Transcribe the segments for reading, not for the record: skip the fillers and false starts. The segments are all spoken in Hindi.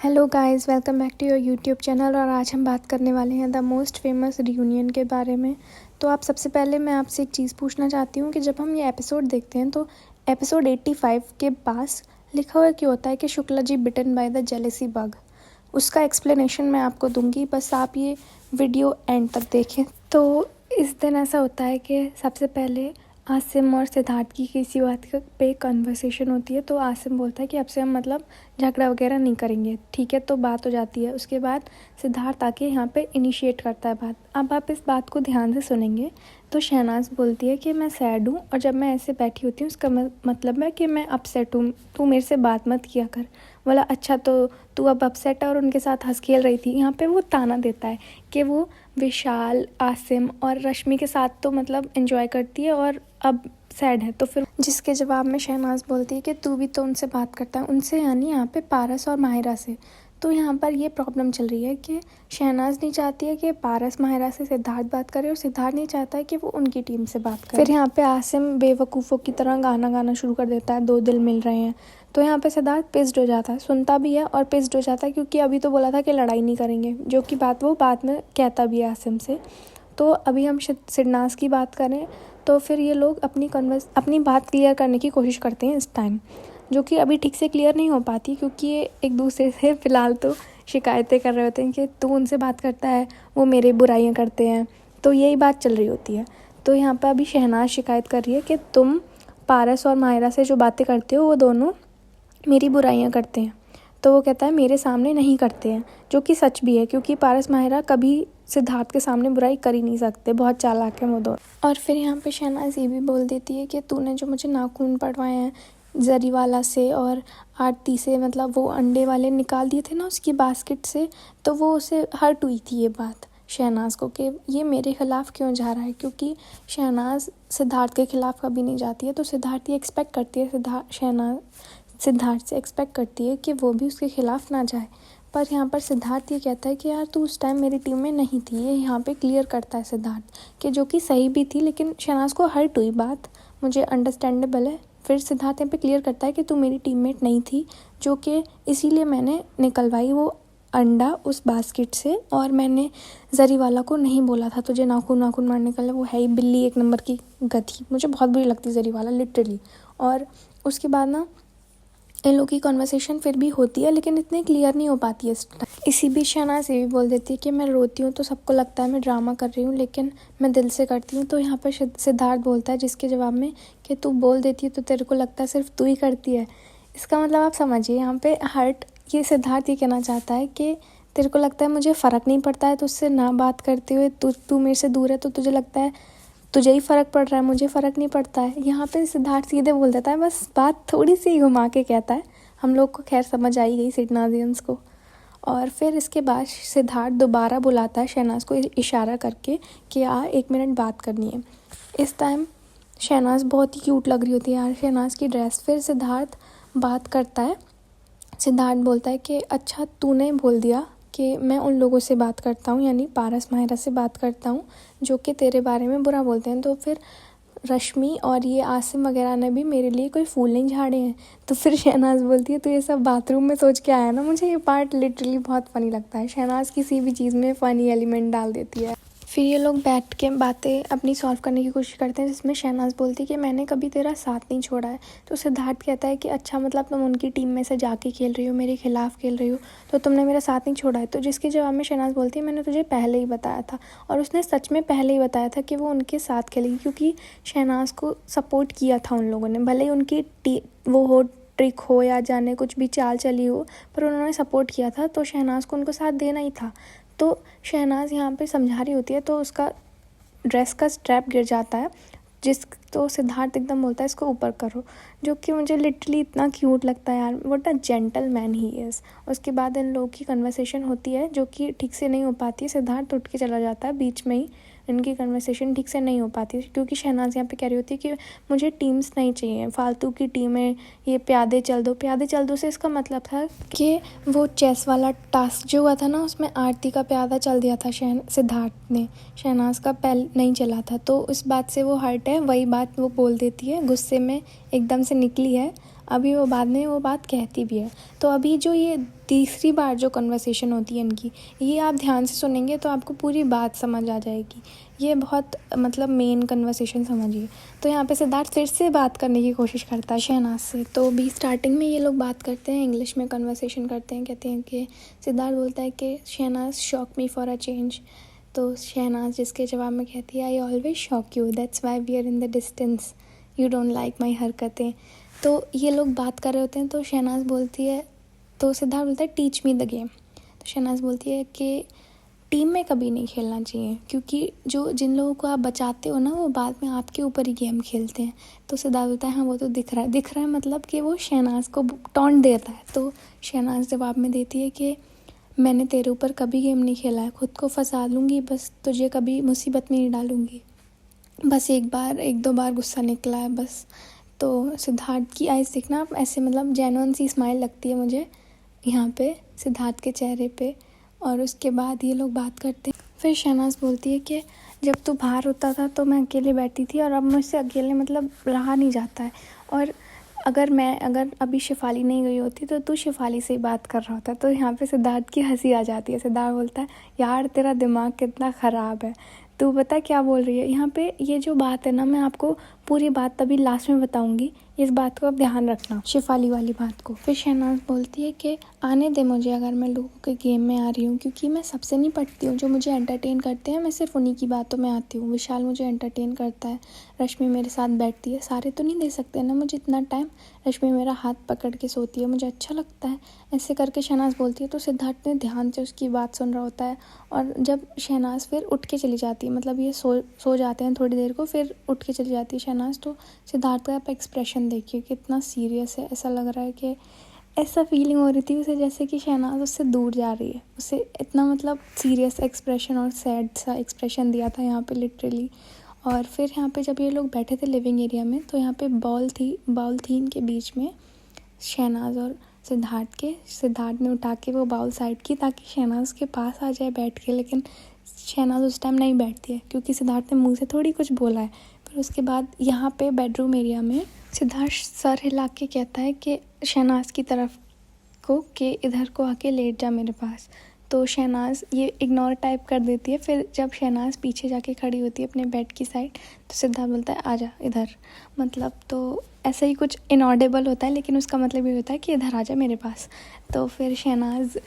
Hello guys, welcome back to your YouTube channel. और आज हम बात करने वाले हैं द मोस्ट फेमस रियूनियन के बारे में। तो आप सबसे पहले मैं आपसे एक चीज़ पूछना चाहती हूँ कि जब हम ये एपिसोड देखते हैं तो एपिसोड 85 के पास लिखा हुआ क्यों होता है कि शुक्ला जी बिटन बाय द जेलेसी बग। उसका एक्सप्लेनेशन मैं आपको दूंगी, बस आप ये वीडियो एंड तक देखें। तो इस दिन ऐसा होता है कि सबसे पहले आसिम और सिद्धार्थ की किसी बात पे कन्वर्सेशन होती है। तो आसिम बोलता है कि अब से हम मतलब झगड़ा वगैरह नहीं करेंगे, ठीक है। तो बात हो जाती है। उसके बाद सिद्धार्थ आके यहाँ पे इनिशिएट करता है बात। अब आप इस बात को ध्यान से सुनेंगे तो शहनाज बोलती है कि मैं सैड हूँ और जब मैं ऐसे बैठी होती हूँ उसका मतलब है कि मैं अपसेट हूँ, तू मेरे से बात मत किया कर। बोला अच्छा तो तू अब अपसेट है और उनके साथ हंस खेल रही थी। यहाँ पे वो ताना देता है कि वो विशाल, आसिम और रश्मि के साथ तो मतलब एंजॉय करती है और अब सैड है। तो फिर जिसके जवाब में शहनाज बोलती है कि तू भी तो उनसे बात करता है, उनसे यानी यहाँ पे पारस और माहिरा से। तो यहाँ पर ये प्रॉब्लम चल रही है कि शहनाज नहीं चाहती है कि पारस माहिरा से सिद्धार्थ बात करे और सिद्धार्थ नहीं चाहता है कि वो उनकी टीम से बात करे। फिर यहाँ पे आसिम बेवकूफ़ों की तरह गाना गाना शुरू कर देता है, दो दिल मिल रहे हैं। तो यहाँ पे सिद्धार्थ पिस्ड हो जाता है, सुनता भी है और पिस्ड हो जाता है, क्योंकि अभी तो बोला था कि लड़ाई नहीं करेंगे, जो कि बात वो बाद में कहता भी है आसिम से। तो अभी हम शहनाज की बात करें तो फिर ये लोग अपनी बात क्लियर करने की कोशिश करते हैं इस टाइम, जो कि अभी ठीक से क्लियर नहीं हो पाती, क्योंकि ये एक दूसरे से फ़िलहाल तो शिकायतें कर रहे होते हैं कि तू उनसे बात करता है, वो मेरे बुराइयां करते हैं। तो यही बात चल रही होती है। तो यहाँ पर अभी शहनाज शिकायत कर रही है कि तुम पारस और माहिरा से जो बातें करते हो वो दोनों मेरी बुराइयां करते हैं। तो वो कहता है मेरे सामने नहीं करते हैं, जो कि सच भी है, क्योंकि पारस माहिरा कभी सिद्धार्थ के सामने बुराई कर ही नहीं सकते, बहुत चालाक है वो दोनों। और फिर यहाँ पे शहनाज ये भी बोल देती है कि तूने जो मुझे नाखून पड़वाए हैं जरीवाला से और आरती से, मतलब वो अंडे वाले निकाल दिए थे ना उसकी बास्केट से, तो वो उसे हर्ट हुई थी ये बात शहनाज को कि ये मेरे ख़िलाफ़ क्यों जा रहा है, क्योंकि शहनाज सिद्धार्थ के ख़िलाफ़ कभी नहीं जाती है। तो सिद्धार्थ ये एक्सपेक्ट करती है, शहनाज सिद्धार्थ से एक्सपेक्ट करती है कि वो भी उसके ख़िलाफ़ ना जाए। पर यहाँ पर सिद्धार्थ ये कहता है कि यार तू उस टाइम मेरी टीम में नहीं थी। ये यहाँ पे क्लियर करता है सिद्धार्थ कि जो कि सही भी थी, लेकिन शहनाज को हर्ट हुई बात, मुझे अंडरस्टैंडेबल है। फिर सिद्धार्थ यहाँ पे क्लियर करता है कि तू मेरी टीममेट नहीं थी, जो कि इसीलिए मैंने निकलवाई वो अंडा उस बास्केट से, और मैंने जरीवाला को नहीं बोला था तुझे नाखून मारने का। वो है ही बिल्ली एक नंबर की गधी, मुझे बहुत बुरी लगती है जरीवाला लिटरली। और उसके बाद ना इन लोगों की कॉन्वर्सेशन फिर भी होती है, लेकिन इतनी क्लियर नहीं हो पाती है इस टाइम। इसी बीच शहनाज ये भी बोल देती है कि मैं रोती हूँ तो सबको लगता है मैं ड्रामा कर रही हूँ, लेकिन मैं दिल से करती हूँ। तो यहाँ पर सिद्धार्थ बोलता है जिसके जवाब में कि तू बोल देती है तो तेरे को लगता है सिर्फ तू ही करती है। इसका मतलब आप समझिए यहाँ पे हर्ट, ये सिद्धार्थ ये कहना चाहता है कि तेरे को लगता है मुझे फ़र्क नहीं पड़ता है तुझसे ना बात करते हुए, तू मेरे से दूर है तो तुझे लगता है तुझे ही फ़र्क पड़ रहा है, मुझे फ़र्क नहीं पड़ता है। यहाँ पे सिद्धार्थ सीधे बोल देता है, बस बात थोड़ी सी घुमा के कहता है। हम लोग को खैर समझ आई गई सिडनाजियंस को। और फिर इसके बाद सिद्धार्थ दोबारा बुलाता है शहनाज को इशारा करके कि यार 1 मिनट बात करनी है। इस टाइम शहनाज बहुत ही क्यूट लग रही होती है यार, शहनाज की ड्रेस। फिर सिद्धार्थ बात करता है, सिद्धार्थ बोलता है कि अच्छा तूने बोल दिया कि मैं उन लोगों से बात करता हूँ, यानी पारस माहिरा से बात करता हूँ जो कि तेरे बारे में बुरा बोलते हैं। तो फिर रश्मि और ये आसिम वगैरह ने भी मेरे लिए कोई फूल नहीं झाड़े हैं। तो फिर शहनाज बोलती है तो ये सब बाथरूम में सोच के आया ना। मुझे ये पार्ट लिटरली बहुत फ़नी लगता है, शहनाज किसी भी चीज़ में फ़नी एलिमेंट डाल देती है। फिर ये लोग बैठ के बातें अपनी सॉल्व करने की कोशिश करते हैं, जिसमें शहनाज बोलती है कि मैंने कभी तेरा साथ नहीं छोड़ा है। तो सिद्धार्थ कहता है कि अच्छा मतलब तुम उनकी टीम में से जाके खेल रही हो, मेरे खिलाफ़ खेल रही हो, तो तुमने मेरा साथ नहीं छोड़ा है। तो जिसके जवाब में शहनाज बोलती है मैंने तुझे पहले ही बताया था। और उसने सच में पहले ही बताया था कि वो उनके साथ खेलेगी, क्योंकि शहनाज को सपोर्ट किया था उन लोगों ने, भले ही उनकी वो हो ट्रिक हो या जाने कुछ भी चाल चली हो, पर उन्होंने सपोर्ट किया था। तो शहनाज को उनको साथ देना ही था। तो शहनाज यहाँ पे समझा रही होती है तो उसका ड्रेस का स्ट्रैप गिर जाता है, तो सिद्धार्थ एकदम बोलता है इसको ऊपर करो, जो कि मुझे लिटरली इतना क्यूट लगता है यार, what a gentleman he is. उसके बाद इन लोगों की कन्वर्सेशन होती है जो कि ठीक से नहीं हो पाती है। सिद्धार्थ उठ के चला जाता है, बीच में ही इनकी कन्वर्सेशन ठीक से नहीं हो पाती, क्योंकि शहनाज यहाँ पे कह रही होती है कि मुझे टीम्स नहीं चाहिए, फालतू की टीमें, ये प्यादे चल दो से इसका मतलब था कि वो चेस वाला टास्क जो हुआ था ना, उसमें आरती का प्यादा चल दिया था सिद्धार्थ ने, शहनाज का पहले नहीं चला था। तो उस बात से वो हर्ट है, वही बात वो बोल देती है, गुस्से में एकदम से निकली है। अभी वो बाद में वो बात कहती भी है। तो अभी जो ये तीसरी बार जो कन्वर्सेशन होती है इनकी, ये आप ध्यान से सुनेंगे तो आपको पूरी बात समझ आ जाएगी। ये बहुत मतलब मेन कन्वर्सेशन समझिए। तो यहाँ पे सिद्धार्थ फिर से बात करने की कोशिश करता है शहनाज से। तो भी स्टार्टिंग में ये लोग बात करते हैं, इंग्लिश में कन्वर्सेशन करते हैं। कहते हैं कि सिद्धार्थ बोलता है कि Shehnaaz shock me for a change. तो शहनाज जिसके जवाब में कहती है I always shock you, that's why we are in the distance, you don't like my हरकतें। तो ये लोग बात कर रहे होते हैं। तो शहनाज बोलती है, तो सिद्धार्थ बोलता है टीच मी द गेम। तो शहनाज बोलती है कि टीम में कभी नहीं खेलना चाहिए, क्योंकि जिन लोगों को आप बचाते हो ना, वो बाद में आपके ऊपर ही गेम खेलते हैं। तो सिद्धार्थ बोलता है हाँ वो तो दिख रहा है मतलब कि वो शहनाज को टॉन्ट देता है। तो शहनाज जवाब में देती है कि मैंने तेरे ऊपर कभी गेम नहीं खेला है, खुद को फंसा लूँगी बस, तुझे कभी मुसीबत में नहीं डालूँगी, बस एक दो बार गुस्सा निकला है बस। तो सिद्धार्थ की आइज़ देखना ऐसे मतलब जेन्युइन सी स्माइल लगती है मुझे यहाँ पे सिद्धार्थ के चेहरे पे। और उसके बाद ये लोग बात करते हैं। फिर शहनाज बोलती है कि जब तू बाहर होता था तो मैं अकेले बैठी थी और अब मुझसे अकेले मतलब रहा नहीं जाता है, और अगर अभी शेफाली नहीं गई होती तो तू शेफाली से ही बात कर रहा होता। तो यहाँ पे सिद्धार्थ की हंसी आ जाती है। सिद्धार्थ बोलता है यार तेरा दिमाग कितना ख़राब है, तू बता क्या बोल रही है। यहाँ पे ये जो बात है ना, मैं आपको पूरी बात तभी लास्ट में बताऊंगी, इस बात को आप ध्यान रखना, शेफाली वाली बात को। फिर शहनाज बोलती है कि आने दे मुझे अगर मैं लोगों के गेम में आ रही हूँ, क्योंकि मैं सबसे नहीं पटती हूँ। जो मुझे एंटरटेन करते हैं मैं सिर्फ उन्हीं की बातों में आती हूँ। विशाल मुझे एंटरटेन करता है, रश्मि मेरे साथ बैठती है, सारे तो नहीं दे सकते ना मुझे इतना टाइम। रश्मि मेरा हाथ पकड़ के सोती है, मुझे अच्छा लगता है। ऐसे करके शहनाज बोलती है। तो सिद्धार्थ ने ध्यान से उसकी बात सुन रहा होता है। और जब शहनाज फिर उठ के चली जाती है, मतलब ये सो जाते हैं थोड़ी देर को, फिर उठ के चली जाती है शहनाज। तो सिद्धार्थ का आप एक्सप्रेशन देखिए कितना सीरियस है। ऐसा लग रहा है कि ऐसा फीलिंग हो रही थी उसे जैसे कि शहनाज उससे दूर जा रही है। उसे इतना मतलब सीरियस एक्सप्रेशन और सैड सा एक्सप्रेशन दिया था यहाँ पे लिटरली। और फिर यहाँ पे जब ये लोग बैठे थे लिविंग एरिया में, तो यहाँ पे बॉल थी इनके बीच में शहनाज और सिद्धार्थ ने उठा के वो बाउल साइड की ताकि शहनाज के पास आ जाए बैठ के, लेकिन शहनाज उस टाइम नहीं बैठती है क्योंकि सिद्धार्थ ने मुंह से थोड़ी कुछ बोला है। फिर उसके बाद यहाँ पे बेडरूम एरिया में सिद्धार्थ सर हिला के कहता है कि शहनाज की तरफ को कि इधर को आके लेट जा मेरे पास। तो शहनाज ये इग्नोर टाइप कर देती है। फिर जब शहनाज पीछे जाके खड़ी होती है अपने बेड की साइड, तो सिद्धार्थ बोलता है आजा इधर, मतलब तो ऐसा ही कुछ इनऑडिबल होता है, लेकिन उसका मतलब ये होता है कि इधर आजा मेरे पास। तो फिर शहनाज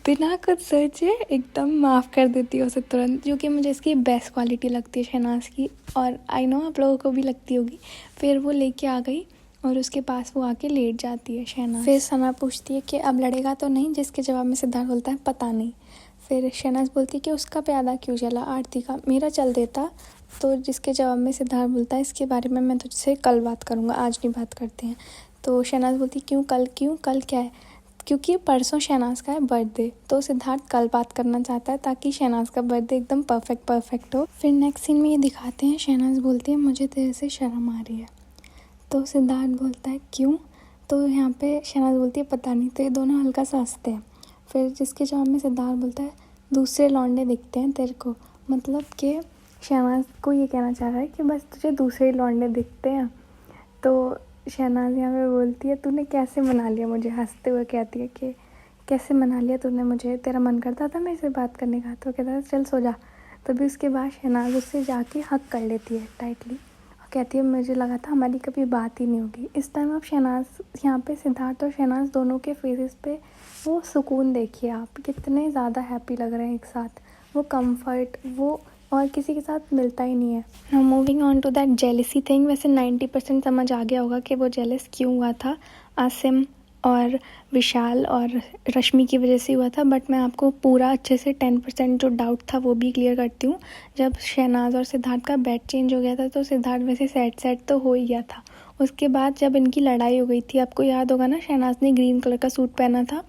बिना कुछ सोचे एकदम माफ़ कर देती है उसे तुरंत, जो कि मुझे इसकी बेस्ट क्वालिटी लगती है शहनाज की, और आई नो आप लोगों को भी लगती होगी। फिर वो लेके आ गई और उसके पास वो आके लेट जाती है शहनाज। फिर सना पूछती है कि अब लड़ेगा तो नहीं, जिसके जवाब में सिद्धार्थ बोलता है पता नहीं। फिर शहनाज बोलती है कि उसका प्यादा क्यों चला, आरती का, मेरा चल देता। तो जिसके जवाब में सिद्धार्थ बोलता है इसके बारे में मैं तुझसे कल बात करूँगा, आज नहीं बात करते हैं। तो शहनाज बोलती क्यों कल क्या है, क्योंकि परसों शहनाज का है बर्थडे। तो सिद्धार्थ कल बात करना चाहता है ताकि शहनाज का बर्थडे एकदम परफेक्ट हो। फिर नेक्स्ट सीन में ये दिखाते हैं शहनाज बोलती है मुझे तेरे से शर्म आ रही है। तो सिद्धार्थ बोलता है क्यों। तो यहाँ पे शहनाज बोलती है पता नहीं। तो ये दोनों हल्का सा हंसते हैं। फिर जिसके जवाब में सिद्धार्थ बोलता है दूसरे लौंडे दिखते हैं तेरे को, मतलब कि शहनाज को ये कहना चाह रहा है कि बस तुझे दूसरे लौंडे दिखते हैं। तो शहनाज यहाँ पे बोलती है तूने कैसे मना लिया मुझे, हंसते हुए कहती है कि कैसे मना लिया तूने मुझे, तेरा मन करता था मेरे से बात करने का। तो कहता है चल सो जा। तभी उसके बाद शहनाज उससे जाके हक कर लेती है टाइटली और कहती है मुझे लगा था हमारी कभी बात ही नहीं होगी। इस टाइम आप शहनाज यहाँ पे सिद्धार्थ और शहनाज दोनों के फेसेस पे वो सुकून देखिए आप, कितने ज़्यादा हैप्पी लग रहे हैं एक साथ। वो कंफर्ट वो और किसी के साथ मिलता ही नहीं है। Now moving on to that jealousy thing. वैसे 90% समझ आ गया होगा कि वो जेलस क्यों हुआ था, आसिम और विशाल और रश्मि की वजह से हुआ था। बट मैं आपको पूरा अच्छे से 10% जो डाउट था वो भी क्लियर करती हूँ। जब शहनाज और सिद्धार्थ का बेड चेंज हो गया था तो सिद्धार्थ वैसे सैड तो हो ही गया था। उसके बाद जब इनकी लड़ाई हो गई थी, आपको याद होगा ना, शहनाज ने ग्रीन कलर का सूट पहना था।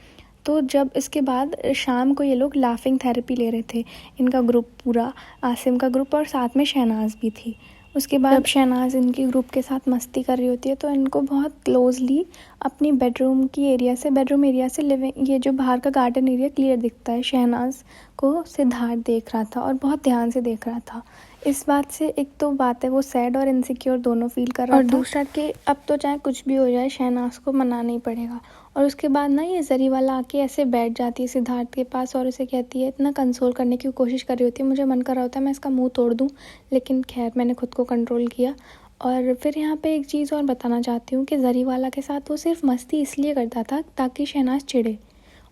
तो जब इसके बाद शाम को ये लोग लाफिंग थेरेपी ले रहे थे, इनका ग्रुप पूरा, आसिम का ग्रुप और साथ में शहनाज भी थी। उसके बाद जब शहनाज इनकी ग्रुप के साथ मस्ती कर रही होती है तो इनको बहुत क्लोजली अपनी बेडरूम एरिया से लिविंग ये जो बाहर का गार्डन एरिया क्लियर दिखता है। शहनाज को सिद्धार्थ देख रहा था और बहुत ध्यान से देख रहा था। इस बात से एक तो बात है वो सैड और इनसिक्योर दोनों फील कर रहा था, और दूसरा कि अब तो चाहे कुछ भी हो जाए शहनाज को मनाना ही पड़ेगा। और उसके बाद ना ये जरी वाला आके ऐसे बैठ जाती है सिद्धार्थ के पास और उसे कहती है, इतना कंसोल करने की कोशिश कर रही होती है, मुझे मन कर रहा होता है मैं इसका मुंह तोड़ दूँ, लेकिन खैर मैंने खुद को कंट्रोल किया। और फिर यहाँ पे एक चीज़ और बताना चाहती हूँ कि जरी वाला के साथ वो सिर्फ मस्ती इसलिए करता था ताकि शहनाज चिढ़े,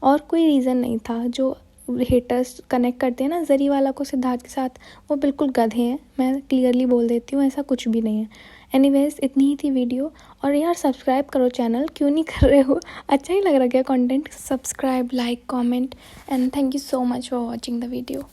और कोई रीज़न नहीं था। जो हेटर्स कनेक्ट करते हैं ना जरी वाला को सिद्धार्थ के साथ, वो बिल्कुल गधे हैं, मैं क्लियरली बोल देती हूँ, ऐसा कुछ भी नहीं है। एनीवेज इतनी ही थी वीडियो। और यार सब्सक्राइब करो चैनल, क्यों नहीं कर रहे हो? अच्छा ही लग रहा है content? Subscribe, like, comment and thank you so much for watching the video.